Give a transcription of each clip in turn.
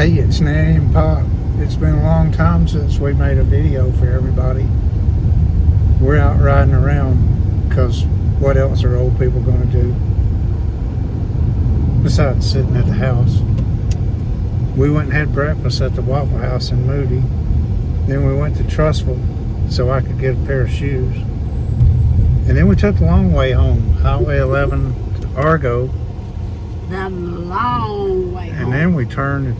Hey, it's Nanny and Pop. It's been a long time since we made a video for everybody. We're out riding around because what else are old people going to do besides sitting at the house? We went and had breakfast at the Waffle House in Moody. Then we went to Trussville so I could get a pair of shoes. And then we took the long way home, Highway 11 to Argo. The long way home. And then we turned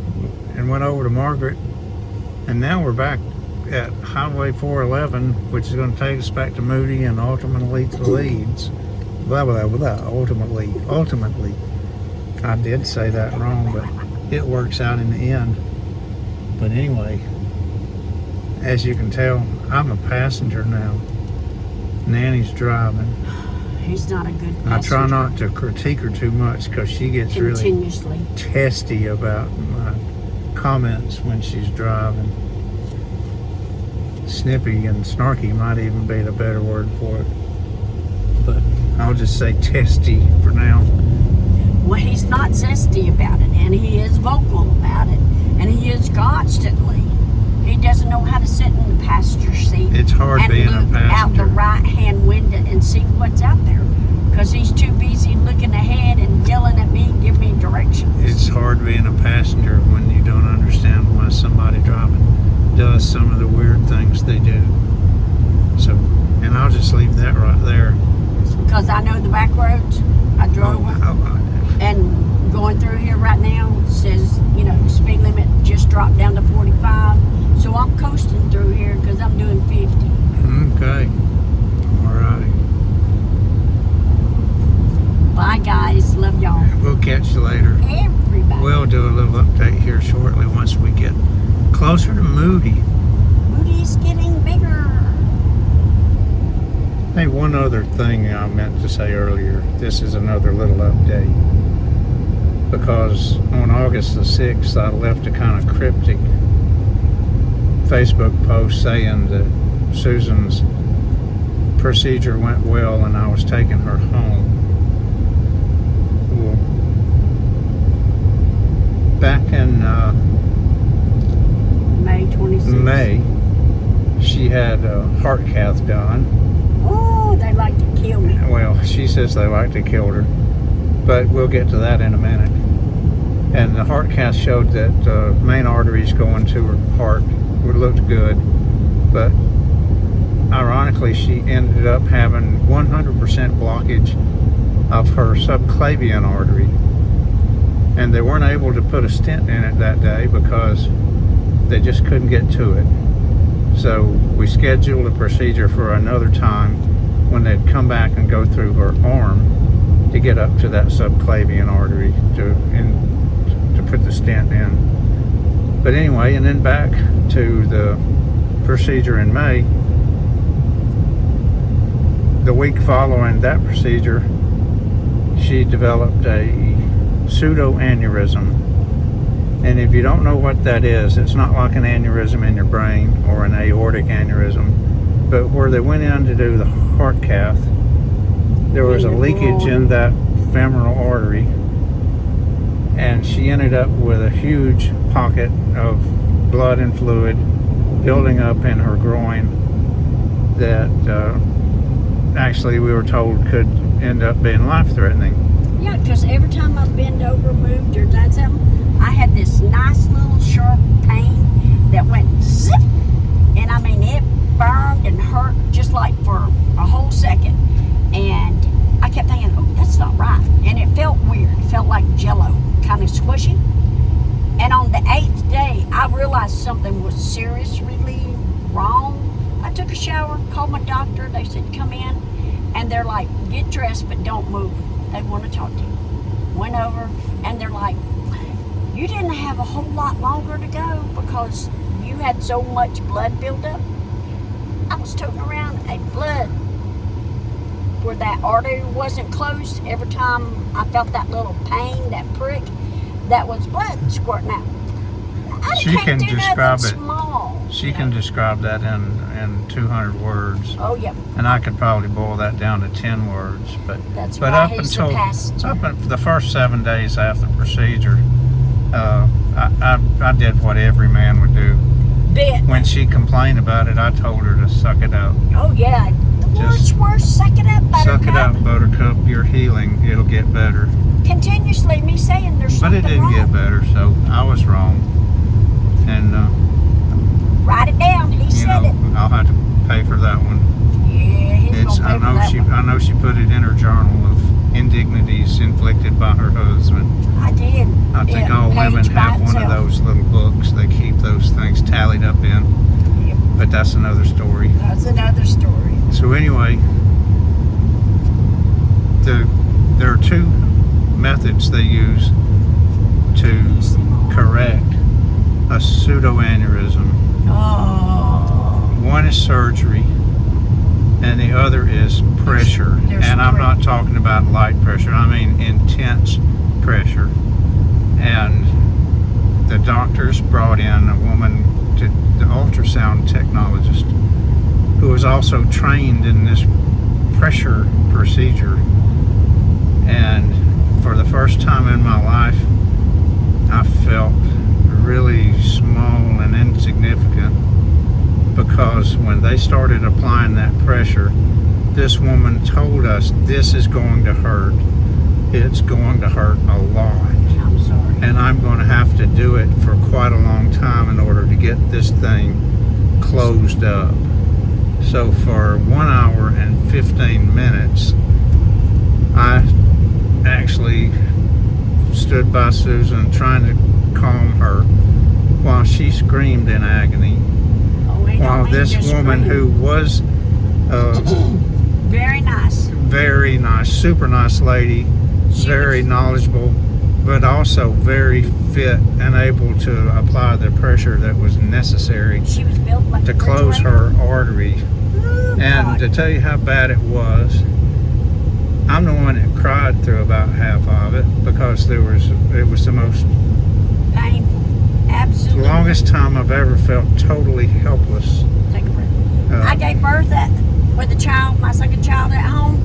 and went over to Margaret. And now we're back at Highway 411, which is going to take us back to Moody and ultimately to Leeds. Blah, blah, blah, ultimately. I did say that wrong, but it works out in the end. But anyway, as you can tell, I'm a passenger now. Nanny's driving. He's not a good passenger. I try not to critique her too much because she gets really testy about my comments when she's driving. Snippy and snarky might even be the better word for it. But I'll just say testy for now. Well, he's not zesty about it, and he is vocal about it, and he is constantly. He doesn't know how to sit in the passenger seat. It's hard being a passenger. And look out the right-hand window and see what's out there, because he's too busy looking ahead and yelling at me, give me directions. It's hard being a passenger when you don't understand why somebody driving does some of the weird things they do. So, and I'll just leave that right there. It's because I know the back roads. I drove and going through here right now says, you know, the speed limit just dropped down to 45. So I'm coasting through here because I'm doing 50. Okay. Alrighty. Bye guys. Love y'all. We'll catch you later. Everybody. We'll do a little update here shortly once we get closer to Moody. Moody's getting bigger. Hey, one other thing I meant to say earlier. This is another little update. Because on August the 6th, I left a kind of cryptic Facebook post saying that Susan's procedure went well and I was taking her home. Well, back in May 26th. May, she had a heart cath done. Oh, they like to kill me. Well, she says they like to kill her, but we'll get to that in a minute. And the heart cath showed that main arteries going to her heart looked good, but ironically, she ended up having 100% blockage of her subclavian artery, and they weren't able to put a stent in it that day because they just couldn't get to it. So we scheduled a procedure for another time when they'd come back and go through her arm to get up to that subclavian artery to put the stent in. But anyway, and then back to the procedure in May. The week following that procedure, she developed a pseudoaneurysm. And if you don't know what that is, it's not like an aneurysm in your brain or an aortic aneurysm, but where they went in to do the heart cath, there was a leakage in that femoral artery, and she ended up with a huge pocket of blood and fluid building up in her groin that actually we were told could end up being life-threatening. Yeah, because every time I bend over, moved, or done something, I had this nice little sharp pain that went zip, and I mean it burned and hurt just like for a whole second, and I kept thinking, oh, that's not right, and it felt weird. It felt like jello, kind of squishy. And on the 8th day, I realized something was seriously wrong. I took a shower, called my doctor. They said, come in. And they're like, get dressed, but don't move. They want to talk to you. Went over, and they're like, you didn't have a whole lot longer to go because you had so much blood built up. I was toting around a blood where that artery wasn't closed. Every time I felt that little pain, that prick, that was blood squirting out. She can describe it. Small. She can describe that in 200 words. Oh, yeah. And I could probably boil that down to 10 words. But why up until the first 7 days after the procedure, I did what every man would do. Bit. When she complained about it, I told her to suck it up. Oh yeah. The worst. Suck it up, Buttercup. Suck it up, Buttercup. You're healing. It'll get better. Continuously me saying there's But something it didn't wrong. get better, so I was wrong. And Write it down. He you said know, it. I'll have to pay for that one. Yeah, he's It's gonna pay for that one. I know she put it in her journal of indignities inflicted by her husband. I did. I think Yeah, all women page by have one of itself. those little books they keep those things tallied up in. Yep. But that's another story. That's another story. So anyway, there are two methods they use to correct a pseudoaneurysm. Oh. One is surgery, and the other is pressure. There's And I'm three. not talking about light pressure. I mean intense pressure. And the doctors brought in a woman, the ultrasound technologist, who was also trained in this pressure procedure. And for the first time in my life, I felt really small and insignificant, because when they started applying that pressure, this woman told us, this is going to hurt. It's going to hurt a lot. I'm sorry. And I'm going to have to do it for quite a long time in order to get this thing closed up. So for 1 hour and 15 minutes, I actually stood by Susan trying to calm her while she screamed in agony. Oh, he While don't mean this just woman, scream. who was Very nice. very nice, super nice lady, She very was- knowledgeable, but also very fit and able to apply the pressure that was necessary She was built like to a close her refrigerator. artery. Oh, And God. to tell you how bad it was, I'm the one that cried through about half of it, because it was the most Painful. Absolutely. longest time I've ever felt totally helpless. Take a breath. I Uh, gave birth with a child, my second child at home.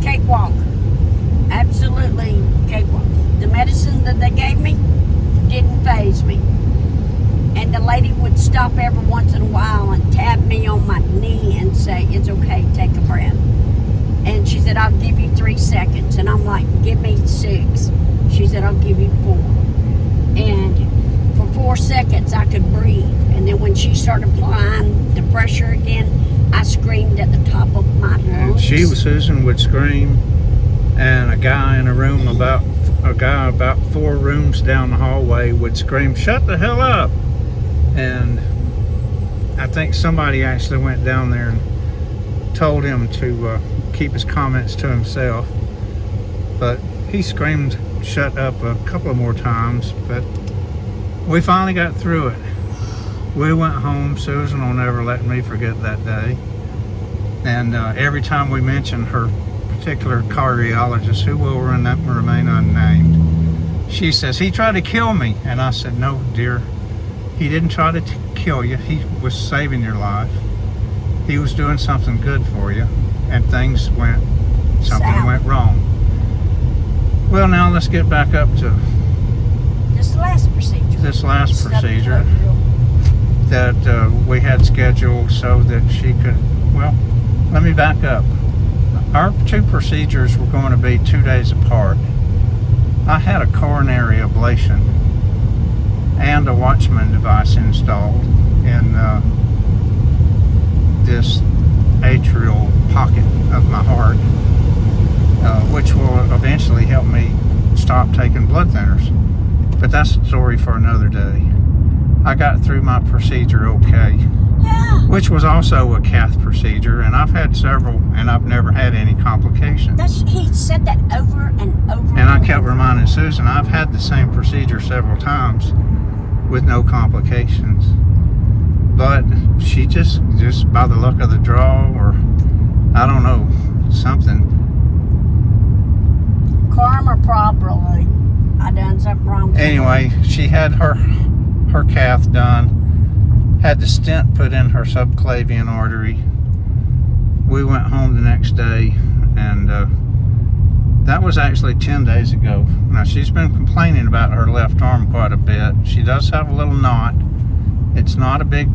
Cakewalk. Absolutely cakewalk. The medicine that they gave me didn't faze me. And the lady would stop every once in a while and tap me on my knee and say, it's okay, take a breath. And she said, I'll give you 3 seconds. And I'm like, give me 6. She said, I'll give you 4. And for 4 seconds, I could breathe. And then when she started applying the pressure again, I screamed at the top of my and lungs. Susan would scream, and a guy about 4 rooms down the hallway would scream, shut the hell up. And I think somebody actually went down there and told him to keep his comments to himself. But he screamed shut up a couple of more times, but we finally got through it. We went home. Susan will never let me forget that day. And every time we mention her particular cardiologist, who will remain unnamed, she says, he tried to kill me. And I said, no, dear, he didn't try to kill you. He was saving your life. He was doing something good for you, and something South. went wrong. Well, now let's get back up to This last procedure. this last Stuff procedure closure. that we had scheduled so that she could, well, let me back up. Our 2 procedures were going to be 2 days apart. I had a coronary ablation and a Watchman device installed in this atrial pocket of my heart, which will eventually help me stop taking blood thinners. But that's a story for another day. I got through my procedure okay, Yeah. which was also a cath procedure, and I've had several, and I've never had any complications. He said that over and over. And I kept reminding Susan, I've had the same procedure several times with no complications. But she just by the luck of the draw, or I don't know, something. Karma, probably. I done something wrong. Anyway, she had her cath done, had the stent put in her subclavian artery. We went home the next day, and That was actually 10 days ago. Now, she's been complaining about her left arm quite a bit. She does have a little knot. It's not a big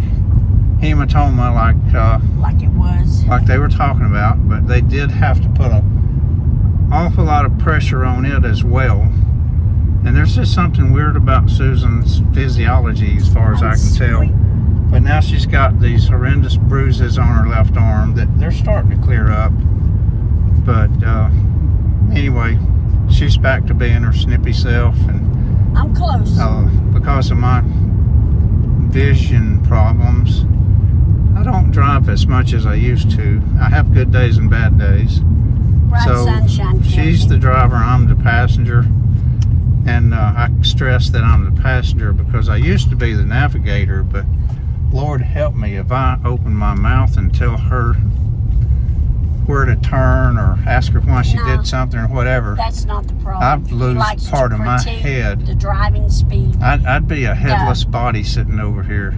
hematoma like it was. like they were talking about, but they did have to put an awful lot of pressure on it as well. And there's just something weird about Susan's physiology as far as I can tell. But now she's got these horrendous bruises on her left arm that they're starting to clear up. But anyway, she's back to being her snippy self. And I'm close. because of my vision problems, I don't drive as much as I used to. I have good days and bad days. Bright So sunshine. she's the driver, I'm the passenger. And I stress that I'm the passenger because I used to be the navigator, but Lord help me if I open my mouth and tell her where to turn or ask her why she did something or whatever. That's not the problem. I'd lose part of my head. The driving speed. I'd be a headless body sitting over here.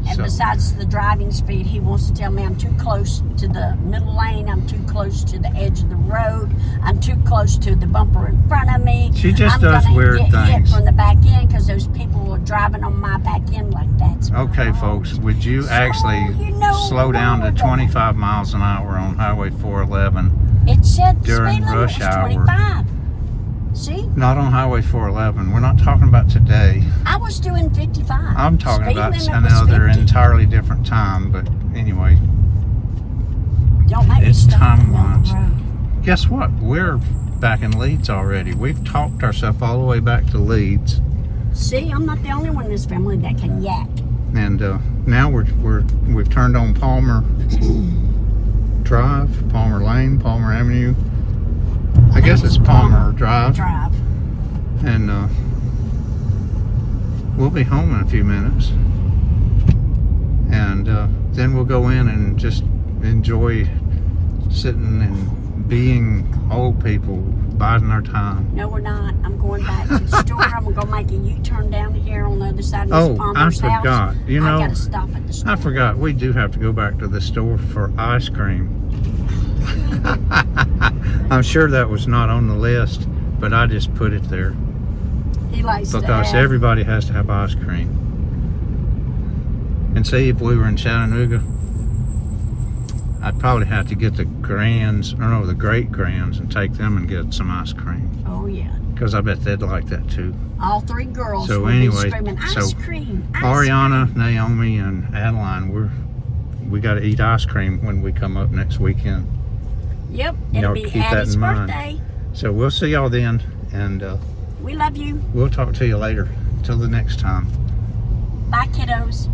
And besides the driving speed, he wants to tell me I'm too close to the middle lane, I'm too close to the edge of the road, I'm too close to the bumper in front of me. She just I'm does weird get things. Hit from the back end because those people are driving on my back end like that. Okay, folks, would you actually slow down to 25 miles an hour on Highway 411? It said the during speed limit rush was hour. 25. See? Not on Highway 411. We're not talking about today. I was doing 55. I'm talking Speed about limit was another 50. entirely different time, but anyway, Don't make me it's stop in the timelines. road. Guess what? We're back in Leeds already. We've talked ourselves all the way back to Leeds, See, I'm not the only one in this family that can yak. and now we've turned on Palmer Drive, Palmer Lane, Palmer Avenue. I guess it's Palmer Drive, and we'll be home in a few minutes, and then we'll go in and just enjoy sitting and being old people, biding our time. No, we're not. I'm going back to the store. I'm going to go make a U-turn down here on the other side of Miss Palmer's I forgot. house. You know, I got to stop at the store. I forgot. We do have to go back to the store for ice cream. I'm sure that was not on the list, but I just put it there He likes to because have. everybody has to have ice cream. And see, if we were in Chattanooga, I'd probably have to get the the great grands and take them and get some ice cream. Oh, yeah. Because I bet they'd like that too. All three girls So will anyway, be screaming, ice cream, ice Ariana, Naomi, and Adeline, we got to eat ice cream when we come up next weekend. cream. Yep, Y'all it'll be keep that Addie's in mind. birthday. So we'll see y'all then, and We love you. we'll talk to you later. Till the next time. Bye, kiddos.